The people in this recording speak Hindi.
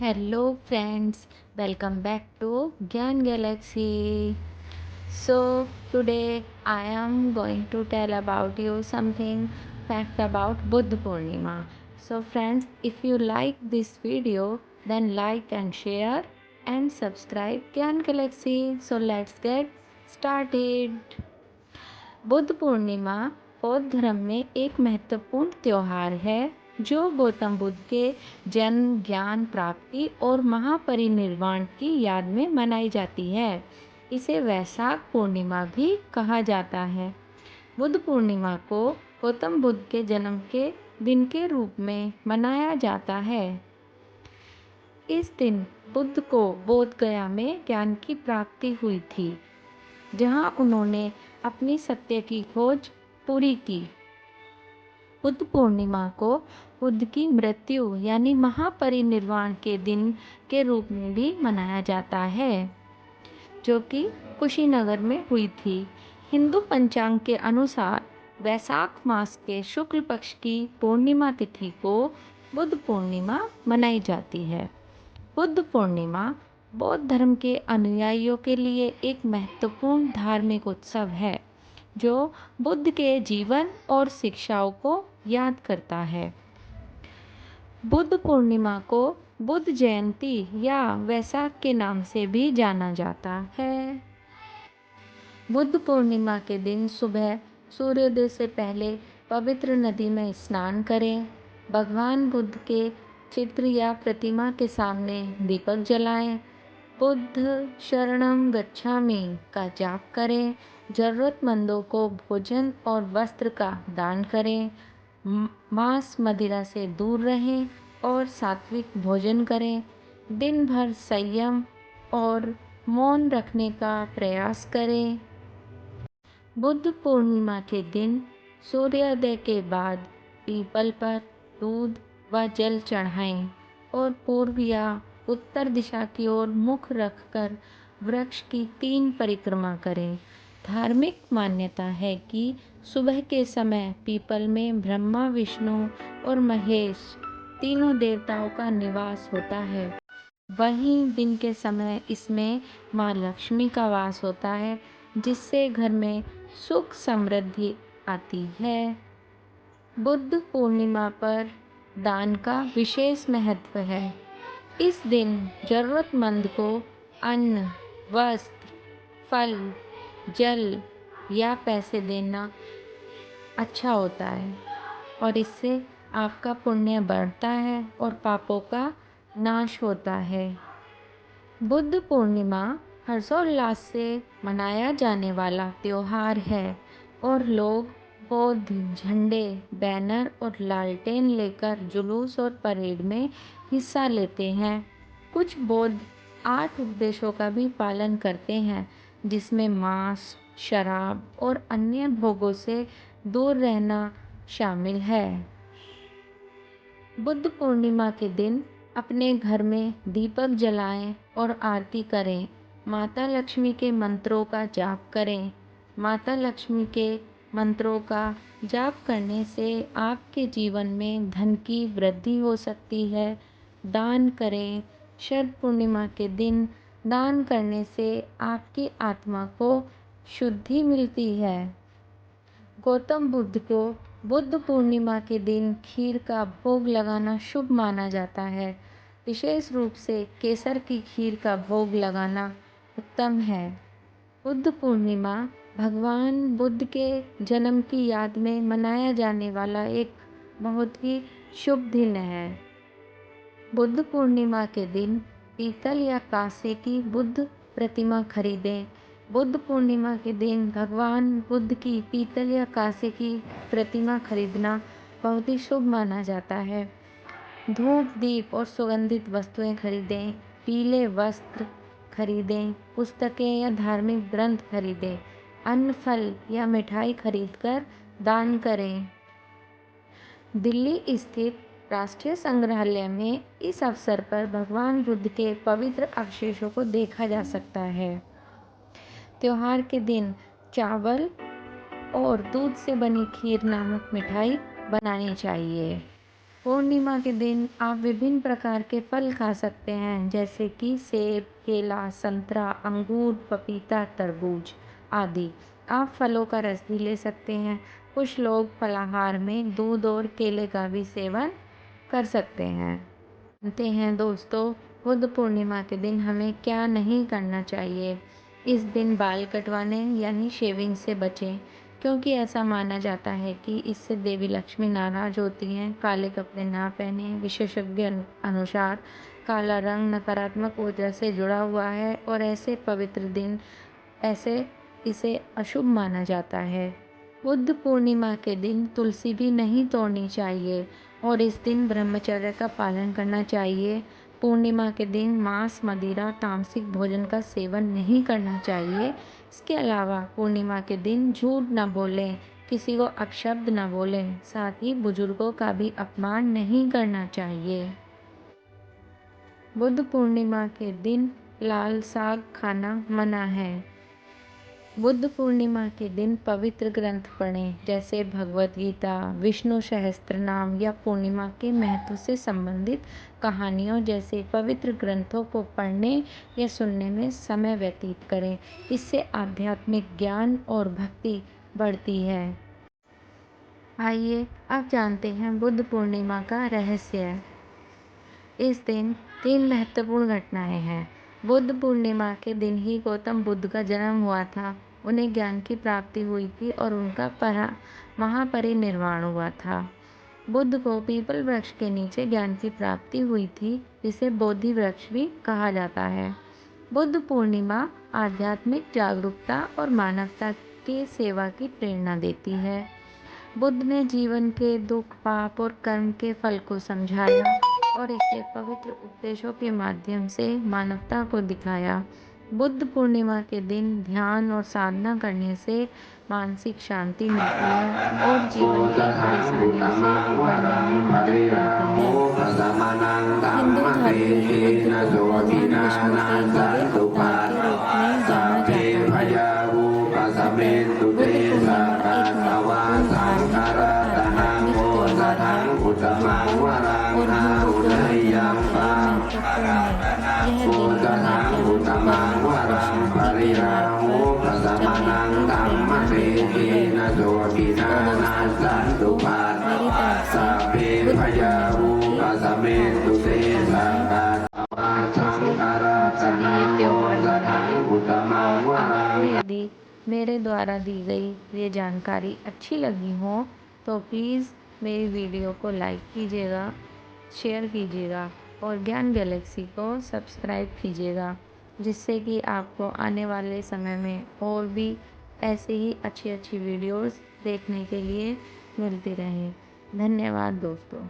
Hello friends, welcome back to Gyan Galaxy. So today I am going to tell about you something fact about Buddha Purnima. So friends, if you like this video, then like and share and subscribe Gyan Galaxy. So let's get started. Buddha Purnima बौद्ध धर्म में एक महत्वपूर्ण त्योहार है जो गौतम बुद्ध के जन्म, ज्ञान प्राप्ति और महापरिनिर्वाण की याद में मनाई जाती है। इसे वैशाख पूर्णिमा भी कहा जाता है। बुद्ध पूर्णिमा को गौतम बुद्ध के जन्म के दिन के रूप में मनाया जाता है। इस दिन बुद्ध को बोध गया में ज्ञान की प्राप्ति हुई थी, जहां उन्होंने अपनी सत्य की खोज पूरी की। बुद्ध पूर्णिमा को बुद्ध की मृत्यु यानी महापरिनिर्वाण के दिन के रूप में भी मनाया जाता है, जो कि कुशीनगर में हुई थी। हिंदू पंचांग के अनुसार वैशाख मास के शुक्ल पक्ष की पूर्णिमा तिथि को बुद्ध पूर्णिमा मनाई जाती है। बुद्ध पूर्णिमा बौद्ध धर्म के अनुयायियों के लिए एक महत्वपूर्ण धार्मिक उत्सव है, जो बुद्ध के जीवन और शिक्षाओं को याद करता है। बुद्ध पूर्णिमा को बुद्ध जयंती या वैशाख के नाम से भी जाना जाता है। बुद्ध पूर्णिमा के दिन सुबह सूर्योदय से पहले पवित्र नदी में स्नान करें। भगवान बुद्ध के चित्र या प्रतिमा के सामने दीपक जलाएं। बुद्ध शरणं गच्छामि का जाप करें। जरूरतमंदों को भोजन और वस्त्र का दान करें। मांस मदिरा से दूर रहें और सात्विक भोजन करें। दिन भर संयम और मौन रखने का प्रयास करें। बुद्ध पूर्णिमा के दिन सूर्योदय के बाद पीपल पर दूध व जल चढ़ाएं और पूर्व या उत्तर दिशा की ओर मुख रखकर वृक्ष की 3 परिक्रमा करें। धार्मिक मान्यता है कि सुबह के समय पीपल में ब्रह्मा, विष्णु और महेश तीनों देवताओं का निवास होता है। वहीं दिन के समय इसमें माँ लक्ष्मी का वास होता है, जिससे घर में सुख समृद्धि आती है। बुद्ध पूर्णिमा पर दान का विशेष महत्व है। इस दिन जरूरतमंद को अन्न, वस्त्र, फल, जल या पैसे देना अच्छा होता है और इससे आपका पुण्य बढ़ता है और पापों का नाश होता है। बुद्ध पूर्णिमा हर्षोल्लास से मनाया जाने वाला त्योहार है और लोग बौद्ध झंडे, बैनर और लालटेन लेकर जुलूस और परेड में हिस्सा लेते हैं। कुछ बौद्ध 8 उपदेशों का भी पालन करते हैं, जिसमें मांस, शराब और अन्य भोगों से दूर रहना शामिल है। बुद्ध पूर्णिमा के दिन अपने घर में दीपक जलाएं और आरती करें। माता लक्ष्मी के मंत्रों का जाप करें। माता लक्ष्मी के मंत्रों का जाप करने से आपके जीवन में धन की वृद्धि हो सकती है। दान करें। शरद पूर्णिमा के दिन दान करने से आपकी आत्मा को शुद्धि मिलती है। गौतम बुद्ध को बुद्ध पूर्णिमा के दिन खीर का भोग लगाना शुभ माना जाता है। विशेष रूप से केसर की खीर का भोग लगाना उत्तम है। बुद्ध पूर्णिमा भगवान बुद्ध के जन्म की याद में मनाया जाने वाला एक बहुत ही शुभ दिन है। बुद्ध पूर्णिमा के दिन पीतल या कांसे की बुद्ध प्रतिमा खरीदें। बुद्ध पूर्णिमा के दिन भगवान बुद्ध की पीतल या कांसे की प्रतिमा खरीदना बहुत ही शुभ माना जाता है। धूप, दीप और सुगंधित वस्तुएं खरीदें। पीले वस्त्र खरीदें। पुस्तकें या धार्मिक ग्रंथ खरीदें। अन्न, फल या मिठाई खरीदकर दान करें। दिल्ली स्थित राष्ट्रीय संग्रहालय में इस अवसर पर भगवान बुद्ध के पवित्र अवशेषों को देखा जा सकता है। त्योहार के दिन चावल और दूध से बनी खीर नामक मिठाई बनानी चाहिए। पूर्णिमा के दिन आप विभिन्न प्रकार के फल खा सकते हैं, जैसे कि सेब, केला, संतरा, अंगूर, पपीता, तरबूज आदि। आप फलों का रस भी ले सकते हैं। कुछ लोग फलाहार में दूध और केले का भी सेवन कर सकते हैं। जानते हैं दोस्तों, बुद्ध पूर्णिमा के दिन हमें क्या नहीं करना चाहिए। इस दिन बाल कटवाने यानी शेविंग से बचें, क्योंकि ऐसा माना जाता है कि इससे देवी लक्ष्मी नाराज होती हैं। काले कपड़े ना पहने। विशेषज्ञ अनुसार काला रंग नकारात्मक ऊर्जा से जुड़ा हुआ है और ऐसे पवित्र दिन ऐसे इसे अशुभ माना जाता है। बुद्ध पूर्णिमा के दिन तुलसी भी नहीं तोड़नी चाहिए और इस दिन ब्रह्मचर्य का पालन करना चाहिए। पूर्णिमा के दिन मांस, मदिरा, तामसिक भोजन का सेवन नहीं करना चाहिए। इसके अलावा पूर्णिमा के दिन झूठ न बोलें, किसी को अपशब्द न बोलें, साथ ही बुजुर्गों का भी अपमान नहीं करना चाहिए। बुद्ध पूर्णिमा के दिन लाल साग खाना मना है। बुद्ध पूर्णिमा के दिन पवित्र ग्रंथ पढ़ें, जैसे भगवत गीता, विष्णु सहस्त्रनाम या पूर्णिमा के महत्व से संबंधित कहानियों जैसे पवित्र ग्रंथों को पढ़ने या सुनने में समय व्यतीत करें। इससे आध्यात्मिक ज्ञान और भक्ति बढ़ती है। आइए अब जानते हैं बुद्ध पूर्णिमा का रहस्य। इस दिन 3 महत्वपूर्ण घटनाएं हैं। बुद्ध पूर्णिमा के दिन ही गौतम बुद्ध का जन्म हुआ था। उन्हें ज्ञान की प्राप्ति हुई थी और उनका महापरिनिर्वाण हुआ था। बुद्ध को पीपल वृक्ष के नीचे ज्ञान की प्राप्ति हुई थी, जिसे बोधि वृक्ष भी कहा जाता है। बुद्ध पूर्णिमा आध्यात्मिक जागरूकता और मानवता की सेवा की प्रेरणा देती है। बुद्ध ने जीवन के दुख, पाप और कर्म के फल को समझाया और इसे पवित्र उपदेशों के माध्यम से मानवता को दिखाया। बुद्ध पूर्णिमा के दिन ध्यान और साधना करने से मानसिक शांति मिलती है और जीवन की परेशानियों से उबरने में मदद मिलती है। हिंदू धर्म में बुद्ध को भगवान विष्णु के दिव्य अवतार के रूप में जाना जाता है। बुद्ध पूर्णिमा एक महत्वपूर्ण धार्मिक और आध्यात्मिक त्योहार है, जो बौद्ध और हिंदू दोनों धर्मों के लिए महत्वपूर्ण है। यह दिन हमें ज्ञान, कर्म और शांति के मार्ग पर चलने की प्रेरणा देता है। तो दोस्तों, मेरी तरफ से बुद्ध पूर्णिमा की आपको यदि मेरे द्वारा दी गई ये जानकारी अच्छी लगी हो तो प्लीज़ मेरी वीडियो को लाइक कीजिएगा, शेयर कीजिएगा और ज्ञान गैलेक्सी को सब्सक्राइब कीजिएगा, जिससे कि आपको आने वाले समय में और भी ऐसे ही अच्छी अच्छी वीडियोस देखने के लिए मिलती रहें। धन्यवाद दोस्तों।